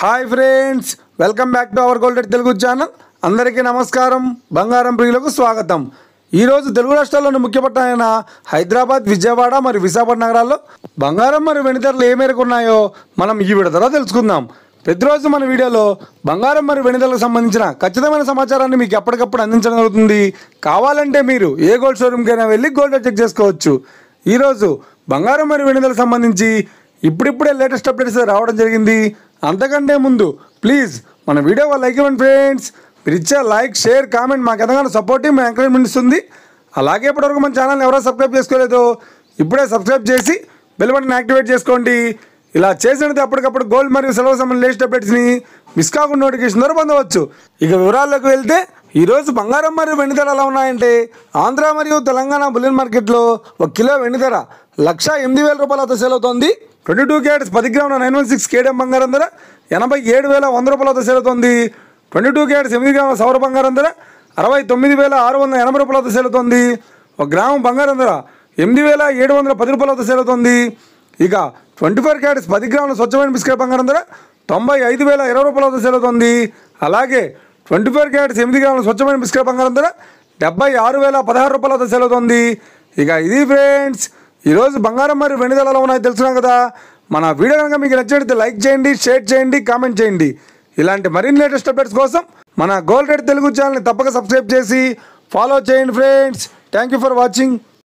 Hi friends, welcome back to our gold Telugu channel. అందరికీ నమస్కారం. బంగారం ప్రియులకు స్వాగతం. ఈరోజు తెలుగు రాష్ట్రాల్లోని ముఖ్య పట్టణమైన హైదరాబాద్, విజయవాడ మరియు విశాఖపట్నం నగరాల్లో బంగారం మరియు వెండి ధరలు ఏ మేరకు ఉన్నాయో మనం ఈ విడతలో తెలుసుకుందాం. ప్రతిరోజు మన వీడియోలో బంగారం మరియు వెండి ధరలకు సంబంధించిన ఖచ్చితమైన సమాచారాన్ని మీకు ఎప్పటికప్పుడు అందించడం జరుగుతుంది. కావాలంటే మీరు ఏ గోల్డ్ షోరూమ్కైనా వెళ్ళి గోల్డ్ రేట్ చెక్ చేసుకోవచ్చు. ఈరోజు బంగారం మరియు వెండి ధరలకు సంబంధించి ఇప్పుడిప్పుడే లేటెస్ట్ అప్డేట్స్ రావడం జరిగింది. అంతకంటే ముందు ప్లీజ్ మన వీడియో లైక్ ఇవ్వండి ఫ్రెండ్స్. మీరు ఇచ్చే లైక్, షేర్, కామెంట్ మాకు ఎంతగానో సపోర్టివ్, మా ఎంకరేజ్మెంట్ ఇస్తుంది. అలాగే ఇప్పటివరకు మన ఛానల్ని ఎవరో సబ్స్క్రైబ్ చేసుకోలేదో ఇప్పుడే సబ్స్క్రైబ్ చేసి బెల్ బటన్ యాక్టివేట్ చేసుకోండి. ఇలా చేసినట్టు అప్పటికప్పుడు గోల్డ్ మరియు సిల్వర్ సంబంధించిన లేటెస్ట్ అప్డేట్స్ని మిస్ కాకుండా నోటిఫికేషన్ ద్వారా పొందవచ్చు. ఇక వివరాల్లోకి వెళ్తే ఈరోజు బంగారం మరియు వెండి ధర ఎలా ఉన్నాయంటే, ఆంధ్ర మరియు తెలంగాణ బులియన్ మార్కెట్లో 1 కిలో వెండి ధర 1,08,000 రూపాయలతో సేల్ అవుతోంది. 22 క్యారెట్స్ 10 గ్రాముల 916 కేడిఎం బంగారం ధర 87,100 రూపాయలతో సేల్ అవుతోంది. 22 క్యారెట్స్ 8 గ్రాముల సౌర బంగారం ధర 69,680 రూపాయలతో సేల్ అవుతోంది. 1 గ్రాము బంగారం ధర 8,710 రూపాయలతో సేల్ అవుతోంది. ఇక 24 క్యారెట్స్ 10 గ్రాముల స్వచ్ఛమైన బిస్కెట్ బంగారం ధర 95,020 రూపాయలతో సేల్ అవుతోంది. అలాగే 24 క్యారెట్స్ 8 గ్రాముల స్వచ్ఛమైన బిస్కెట్ బంగారం ధర 76,016 రూపాయలతో సేల్ అవుతోంది. ఇక ఇది ఫ్రెండ్స్ ఈరోజు బంగారం మరియు వెండి ధరలు ఉన్నాయో తెలుసుకున్నాం కదా. మన వీడియో కనుక మీకు నచ్చినట్లయితే లైక్ చేయండి, షేర్ చేయండి, కామెంట్ చేయండి. ఇలాంటి మరిన్ని లేటెస్ట్ అప్డేట్స్ కోసం మన గోల్డ్ రేట్ తెలుగు ఛానల్ని తప్పక సబ్స్క్రైబ్ చేసి ఫాలో చేయండి friends. Thank you for watching.